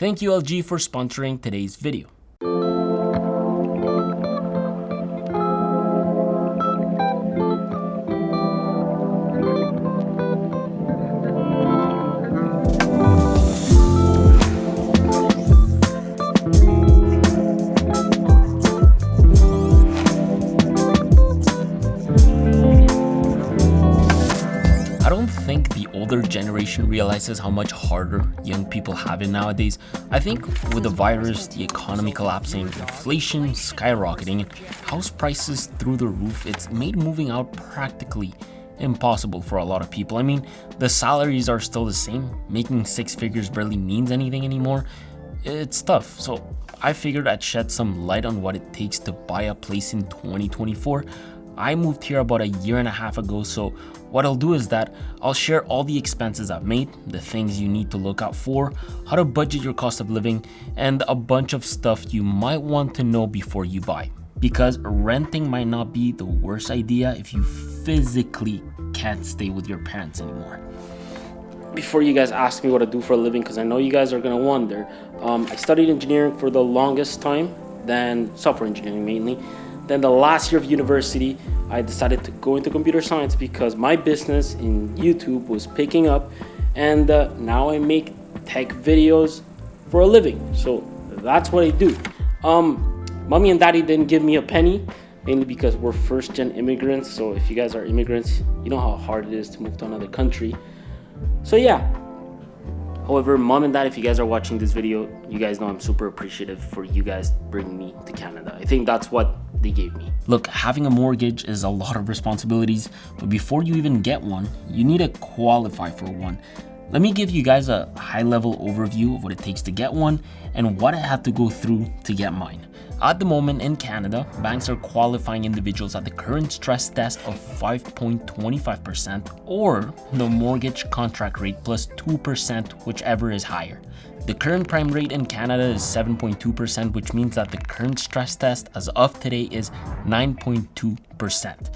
Thank you LG for sponsoring today's video. I don't think the older generation realizes how much harder young people have it nowadays. I think with the virus, the economy collapsing, inflation skyrocketing, and house prices through the roof, it's made moving out practically impossible for a lot of people. I mean, the salaries are still the same. Making six figures barely means anything anymore. It's tough. So I figured I'd shed some light on what it takes to buy a place in 2024. I moved here about a year and a half ago, so what I'll do is that I'll share all the expenses I've made, the things you need to look out for, how to budget your cost of living, and a bunch of stuff you might want to know before you buy. Because renting might not be the worst idea if you physically can't stay with your parents anymore. Before you guys ask me what I do for a living, because I know you guys are gonna wonder, I studied engineering for the longest time, then software engineering mainly. Then the last year of university, I decided to go into computer science because my business in YouTube was picking up, and now I make tech videos for a living. So that's what I do. Mommy and daddy didn't give me a penny, mainly because we're first-gen immigrants. So if you guys are immigrants, you know how hard it is to move to another country. So yeah. However, mom and dad, if you guys are watching this video, you guys know I'm super appreciative for you guys bringing me to Canada. I think that's what they gave me. Look, having a mortgage is a lot of responsibilities, but before you even get one, you need to qualify for one. Let me give you guys a high-level overview of what it takes to get one and what I had to go through to get mine. At the moment in Canada, banks are qualifying individuals at the current stress test of 5.25% or the mortgage contract rate plus 2%, whichever is higher. The current prime rate in Canada is 7.2%, which means that the current stress test as of today is 9.2%.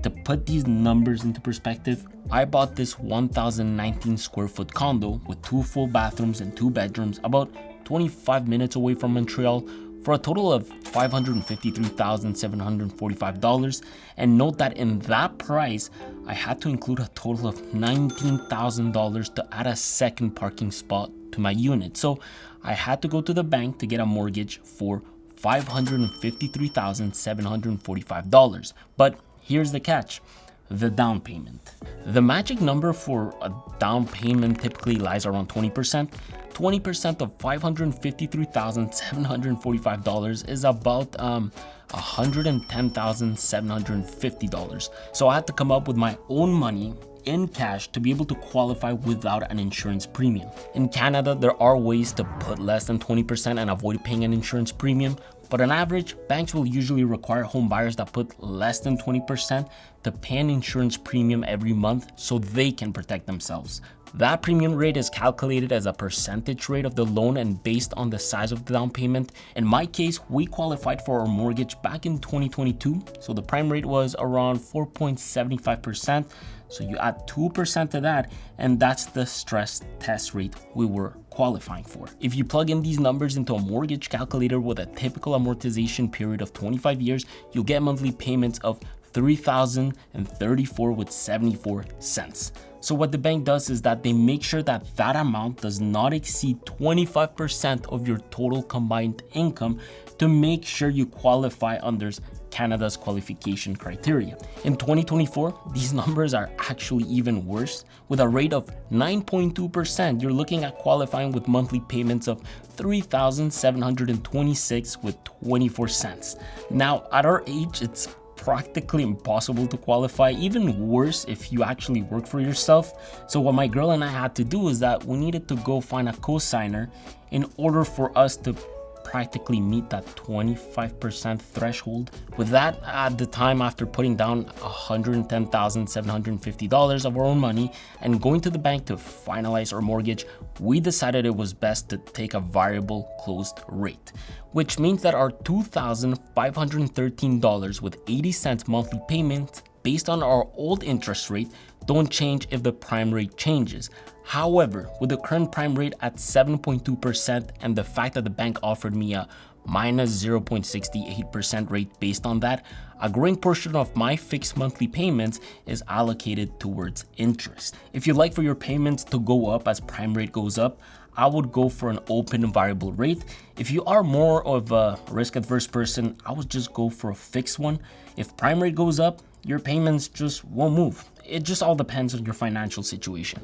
To put these numbers into perspective, I bought this 1,019 square foot condo with 2 full bathrooms and 2 bedrooms about 25 minutes away from Montreal for a total of $553,745. And note that in that price, I had to include a total of $19,000 to add a second parking spot to my unit. So I had to go to the bank to get a mortgage for $553,745. But here's the catch. The down payment. The magic number for a down payment typically lies around 20%. 20% of $553,745 is about $110,750. So I had to come up with my own money in cash to be able to qualify without an insurance premium. In Canada, there are ways to put less than 20% and avoid paying an insurance premium, but on average, banks will usually require home buyers that put less than 20% to pay an insurance premium every month so they can protect themselves. That premium rate is calculated as a percentage rate of the loan and based on the size of the down payment. In my case, we qualified for our mortgage back in 2022, so the prime rate was around 4.75%. So you add 2% to that, and that's the stress test rate we were qualifying for. If you plug in these numbers into a mortgage calculator with a typical amortization period of 25 years, you'll get monthly payments of $3,034.74. So what the bank does is that they make sure that that amount does not exceed 25% of your total combined income to make sure you qualify under Canada's qualification criteria. In 2024, these numbers are actually even worse. With a rate of 9.2%, you're looking at qualifying with monthly payments of $3,726.24. Now, at our age, it's practically impossible to qualify, even worse if you actually work for yourself. So what my girl and I had to do is that we needed to go find a co-signer in order for us to practically meet that 25% threshold. With that, at the time, after putting down $110,750 of our own money and going to the bank to finalize our mortgage, we decided it was best to take a variable closed rate, which means that our $2,513 with 80 cents monthly payment based on our old interest rate don't change if the prime rate changes. However, with the current prime rate at 7.2% and the fact that the bank offered me a minus 0.68% rate based on that, a growing portion of my fixed monthly payments is allocated towards interest. If you'd like for your payments to go up as prime rate goes up, I would go for an open variable rate. If you are more of a risk adverse person, I would just go for a fixed one. If prime rate goes up, your payments just won't move. It just all depends on your financial situation.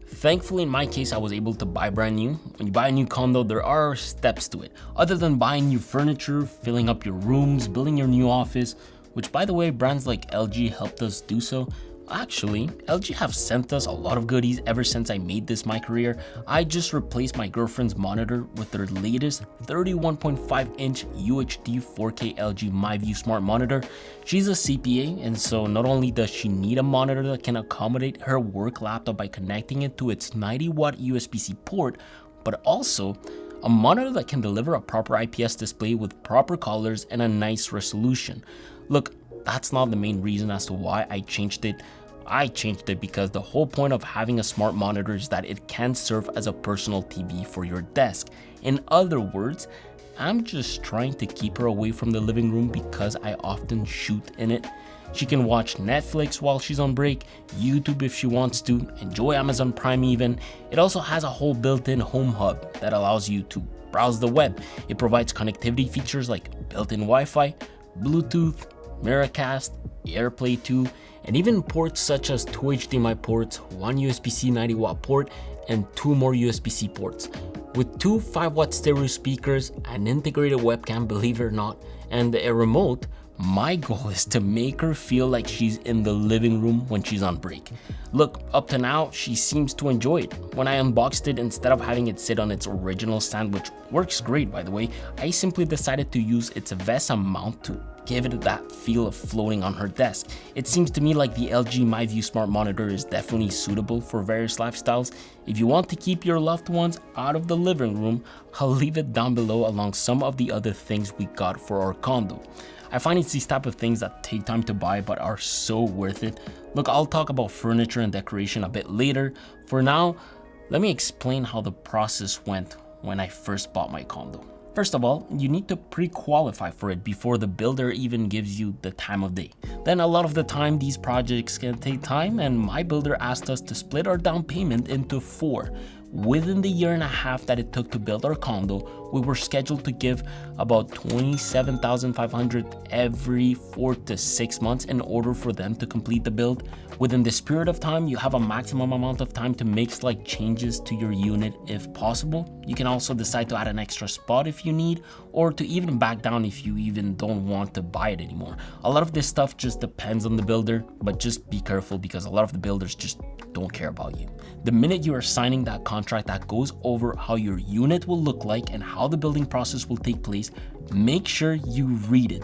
Thankfully, in my case, I was able to buy brand new. When you buy a new condo, there are steps to it. Other than buying new furniture, filling up your rooms, building your new office, which by the way, brands like LG helped us do so. Actually, LG have sent us a lot of goodies ever since I made this my career. I just replaced my girlfriend's monitor with their latest 31.5-inch UHD 4K LG MyView smart monitor. She's a CPA, and so not only does she need a monitor that can accommodate her work laptop by connecting it to its 90-watt USB-C port, but also a monitor that can deliver a proper IPS display with proper colors and a nice resolution. Look, that's not the main reason as to why I changed it. I changed it because the whole point of having a smart monitor is that it can serve as a personal TV for your desk. In other words, I'm just trying to keep her away from the living room because I often shoot in it. She can watch Netflix while she's on break, YouTube if she wants to, enjoy Amazon Prime even. It also has a whole built-in home hub that allows you to browse the web. It provides connectivity features like built-in Wi-Fi, Bluetooth, Miracast, AirPlay 2, and even ports such as 2 HDMI ports, 1 USB-C 90-watt port, and 2 more USB-C ports. With 2 5-watt stereo speakers, an integrated webcam, believe it or not, and a remote, my goal is to make her feel like she's in the living room when she's on break. Look, up to now, she seems to enjoy it. When I unboxed it, instead of having it sit on its original stand, which works great by the way, I simply decided to use its VESA mount to give it that feel of floating on her desk. It seems to me like the LG MyView smart monitor is definitely suitable for various lifestyles. If you want to keep your loved ones out of the living room, I'll leave it down below along some of the other things we got for our condo. I find it's these type of things that take time to buy but are so worth it. Look, I'll talk about furniture and decoration a bit later. For now, let me explain how the process went when I first bought my condo. First of all, you need to pre-qualify for it before the builder even gives you the time of day. Then a lot of the time, these projects can take time, and my builder asked us to split our down payment into 4. Within the year and a half that it took to build our condo, we were scheduled to give about $27,500 every 4 to 6 months in order for them to complete the build. Within this period of time, you have a maximum amount of time to make slight changes to your unit if possible. You can also decide to add an extra spot if you need, or to even back down if you even don't want to buy it anymore. A lot of this stuff just depends on the builder, but just be careful because a lot of the builders just don't care about you. The minute you are signing that contract that goes over how your unit will look like and how the building process will take place, make sure you read it.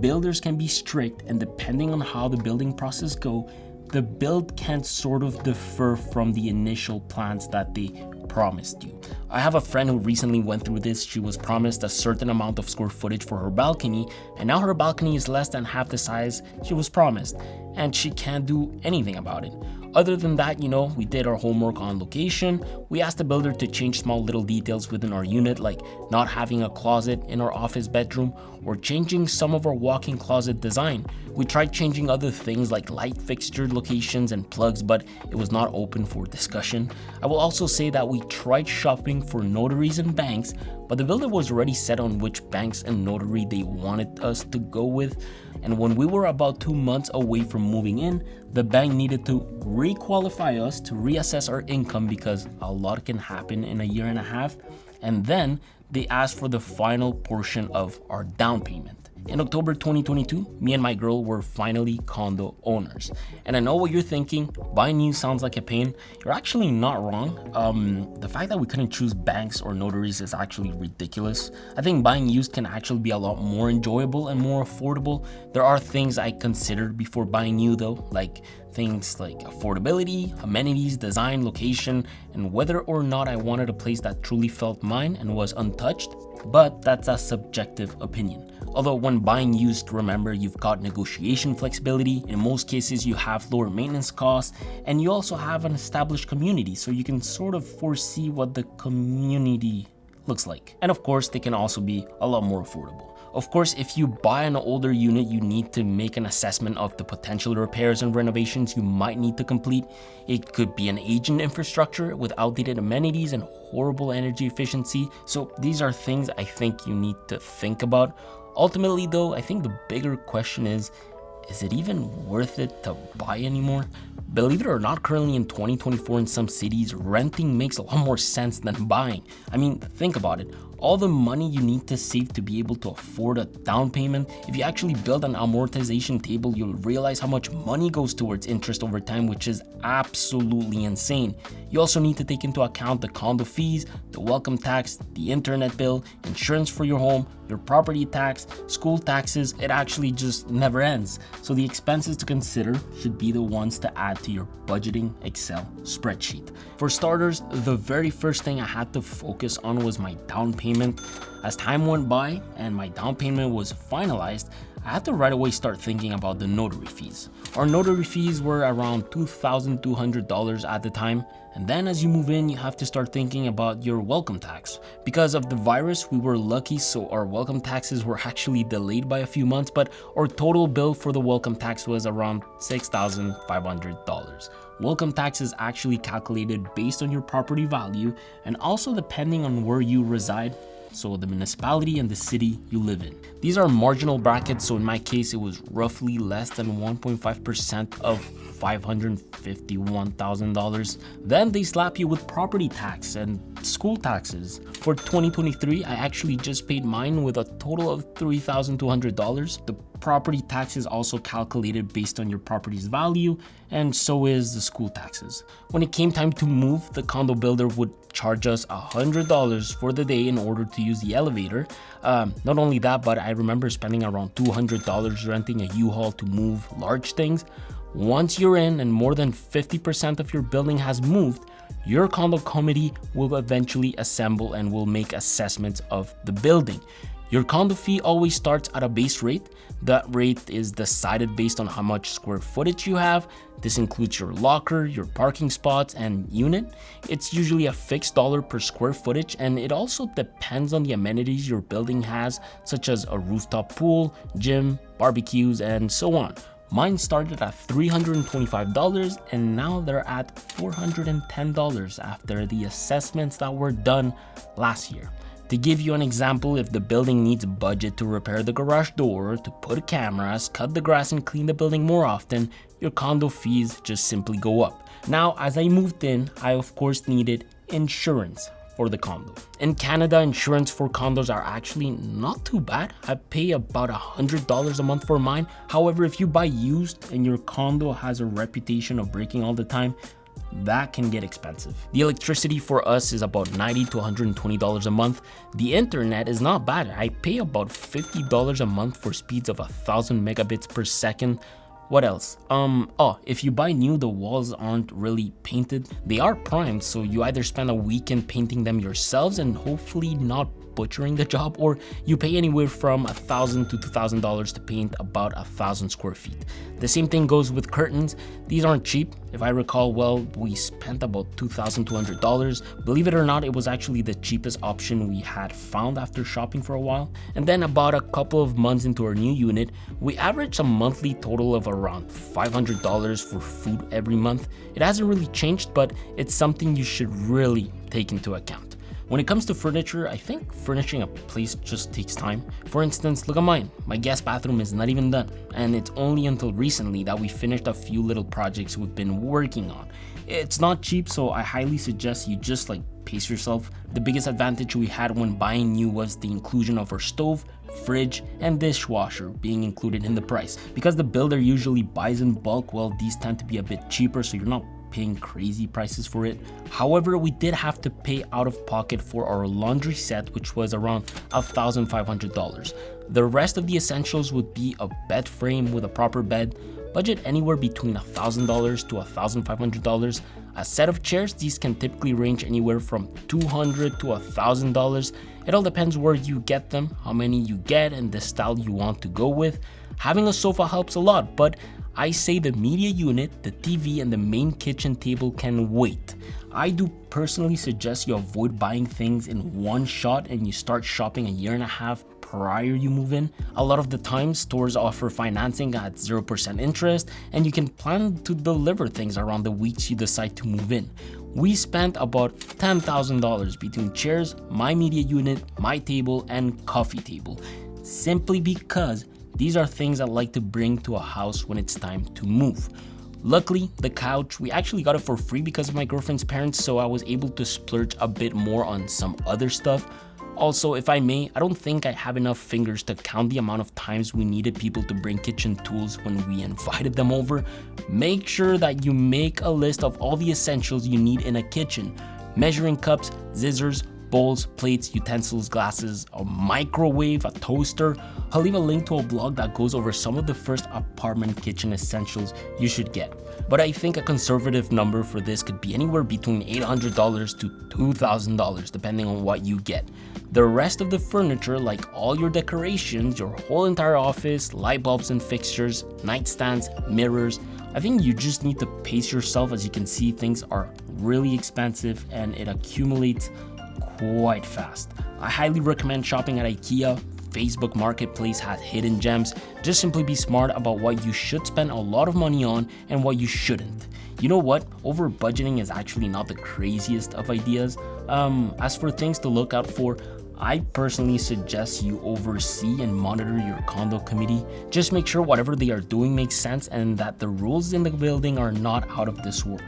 Builders can be strict, and depending on how the building process go, the build can sort of differ from the initial plans that they promised you. I have a friend who recently went through this. She was promised a certain amount of square footage for her balcony, and now her balcony is less than half the size she was promised, and she can't do anything about it. Other than that, we did our homework on location. We asked the builder to change small little details within our unit, like not having a closet in our office bedroom or changing some of our walk-in closet design. We tried changing other things like light fixture locations and plugs, but it was not open for discussion. I will also say that we tried shopping for notaries and banks, but the builder was already set on which banks and notary they wanted us to go with. And when we were about 2 months away from moving in, the bank needed to re-qualify us to reassess our income because a lot can happen in a year and a half. And then they asked for the final portion of our down payment. In October 2022, me and my girl were finally condo owners. And I know what you're thinking, buying new sounds like a pain. You're actually not wrong. The fact that we couldn't choose banks or notaries is actually ridiculous. I think buying used can actually be a lot more enjoyable and more affordable. There are things I considered before buying new though, like things like affordability, amenities, design, location, and whether or not I wanted a place that truly felt mine and was untouched. But that's a subjective opinion. Although when when buying used, remember you've got negotiation flexibility. In most cases, you have lower maintenance costs, and you also have an established community, so you can sort of foresee what the community looks like. And of course, they can also be a lot more affordable. Of course, if you buy an older unit, you need to make an assessment of the potential repairs and renovations you might need to complete. It could be an aging infrastructure with outdated amenities and horrible energy efficiency. So these are things I think you need to think about. Ultimately though, I think the bigger question is it even worth it to buy anymore? Believe it or not, currently in 2024 in some cities, renting makes a lot more sense than buying. I mean, think about it. All the money you need to save to be able to afford a down payment, if you actually build an amortization table, you'll realize how much money goes towards interest over time, which is absolutely insane. You also need to take into account the condo fees, the welcome tax, the internet bill, insurance for your home, your property tax, school taxes. It actually just never ends. So the expenses to consider should be the ones to add to your budgeting Excel spreadsheet. For starters, the very first thing I had to focus on was my down payment. As time went by and my down payment was finalized, I had to right away start thinking about the notary fees. Our notary fees were around $2,200 at the time. And then as you move in, you have to start thinking about your welcome tax. Because of the virus, we were lucky, so our welcome taxes were actually delayed by a few months, but our total bill for the welcome tax was around $6,500. Welcome tax is actually calculated based on your property value and also depending on where you reside, so the municipality and the city you live in. These are marginal brackets, so in my case, it was roughly less than 1.5% of $551,000. Then they slap you with property tax and school taxes. For 2023, I actually just paid mine with a total of $3,200. The property tax is also calculated based on your property's value, and so is the school taxes. When it came time to move, the condo builder would charge us $100 for the day in order to use the elevator. Not only that, but I remember spending around $200 renting a U-Haul to move large things. Once you're in and more than 50% of your building has moved, your condo committee will eventually assemble and will make assessments of the building. Your condo fee always starts at a base rate. That rate is decided based on how much square footage you have. This includes your locker, your parking spots, and unit. It's usually a fixed dollar per square footage, and it also depends on the amenities your building has, such as a rooftop pool, gym, barbecues, and so on. Mine started at $325 and now they're at $410 after the assessments that were done last year. To give you an example, if the building needs a budget to repair the garage door, to put cameras, cut the grass and clean the building more often, your condo fees just simply go up. Now, as I moved in, I of course needed insurance for the condo. In Canada, insurance for condos are actually not too bad. I pay about $100 a month for mine. However, if you buy used and your condo has a reputation of breaking all the time, that can get expensive. The electricity for us is about $90 to $120 a month. The internet is not bad. I pay about $50 a month for speeds of 1,000 megabits per second. What else? If you buy new, the walls aren't really painted. They are primed, so you either spend a weekend painting them yourselves and hopefully not butchering the job, or you pay anywhere from $1,000 to $2,000 to paint about 1,000 square feet. The same thing goes with curtains. These aren't cheap. If I recall well, we spent about $2,200. Believe it or not, it was actually the cheapest option we had found after shopping for a while. And then about a couple of months into our new unit, we averaged a monthly total of around $500 for food every month. It hasn't really changed, but it's something you should really take into account. When it comes to furniture, I think furnishing a place just takes time. For instance, look at mine. My guest bathroom is not even done, and it's only until recently that we finished a few little projects we've been working on. It's not cheap, so I highly suggest you just pace yourself. The biggest advantage we had when buying new was the inclusion of our stove, fridge, and dishwasher being included in the price. Because the builder usually buys in bulk, well, these tend to be a bit cheaper, so you're not paying crazy prices for it. However, we did have to pay out of pocket for our laundry set, which was around $1,500. The rest of the essentials would be a bed frame with a proper bed, budget anywhere between $1,000 to $1,500. A set of chairs, these can typically range anywhere from $200 to $1,000. It all depends where you get them, how many you get, and the style you want to go with. Having a sofa helps a lot, but I say the media unit, the TV, and the main kitchen table can wait. I do personally suggest you avoid buying things in one shot and you start shopping a year and a half prior you move in. A lot of the time, stores offer financing at 0% interest, and you can plan to deliver things around the weeks you decide to move in. We spent about $10,000 between chairs, my media unit, my table, and coffee table, simply because these are things I like to bring to a house when it's time to move. Luckily, the couch, we actually got it for free because of my girlfriend's parents, so I was able to splurge a bit more on some other stuff. Also, if I may, I don't think I have enough fingers to count the amount of times we needed people to bring kitchen tools when we invited them over. Make sure that you make a list of all the essentials you need in a kitchen. Measuring cups, scissors, bowls, plates, utensils, glasses, a microwave, a toaster. I'll leave a link to a blog that goes over some of the first apartment kitchen essentials you should get. But I think a conservative number for this could be anywhere between $800 to $2,000 depending on what you get. The rest of the furniture, like all your decorations, your whole entire office, light bulbs and fixtures, nightstands, mirrors, I think you just need to pace yourself. As you can see, things are really expensive and it accumulates quite fast. I highly recommend shopping at IKEA. Facebook Marketplace has hidden gems. Just simply be smart about what you should spend a lot of money on and what you shouldn't. You know what? Over budgeting is actually not the craziest of ideas. As for things to look out for, I personally suggest you oversee and monitor your condo committee. Just make sure whatever they are doing makes sense and that the rules in the building are not out of this world.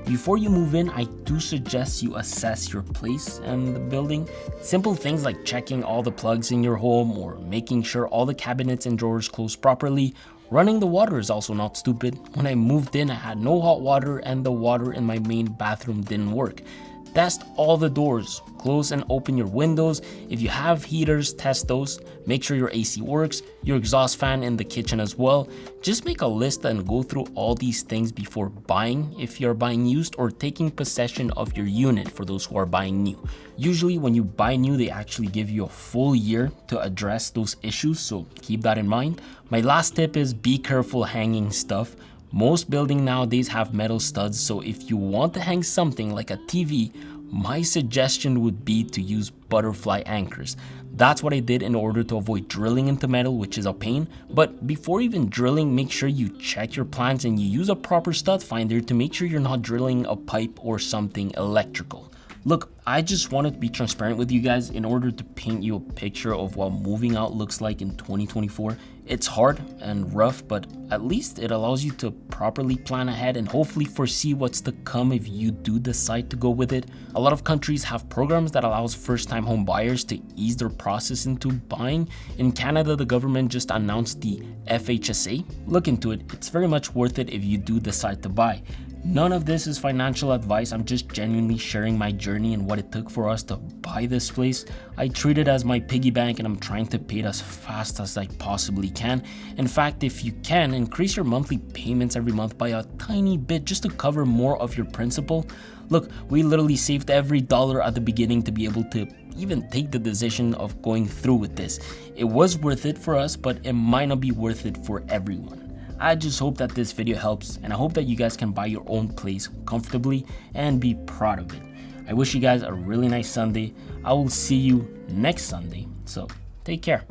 Before you move in, I do suggest you assess your place and the building. Simple things like checking all the plugs in your home or making sure all the cabinets and drawers close properly. Running the water is also not stupid. When I moved in, I had no hot water and the water in my main bathroom didn't work. Test all the doors, close and open your windows. If you have heaters, test those. Make sure your AC works, your exhaust fan in the kitchen as well. Just make a list and go through all these things before buying, if you're buying used, or taking possession of your unit for those who are buying new. Usually when you buy new, they actually give you a full year to address those issues, so keep that in mind. My last tip is be careful hanging stuff. Most buildings nowadays have metal studs, so if you want to hang something like a TV, my suggestion would be to use butterfly anchors. That's what I did in order to avoid drilling into metal, which is a pain. But before even drilling, make sure you check your plans and you use a proper stud finder to make sure you're not drilling a pipe or something electrical. Look, I just wanted to be transparent with you guys in order to paint you a picture of what moving out looks like in 2024. It's hard and rough, but at least it allows you to properly plan ahead and hopefully foresee what's to come if you do decide to go with it. A lot of countries have programs that allows first-time home buyers to ease their process into buying. In Canada, the government just announced the FHSA. Look into it. It's very much worth it if you do decide to buy. None of this is financial advice. I'm just genuinely sharing my journey and what it took for us to buy this place. I treat it as my piggy bank and I'm trying to pay it as fast as I possibly can. In fact, if you can, increase your monthly payments every month by a tiny bit just to cover more of your principal. Look, we literally saved every dollar at the beginning to be able to even take the decision of going through with this. It was worth it for us, but it might not be worth it for everyone. I just hope that this video helps, and I hope that you guys can buy your own place comfortably and be proud of it. I wish you guys a really nice Sunday. I will see you next Sunday, so take care.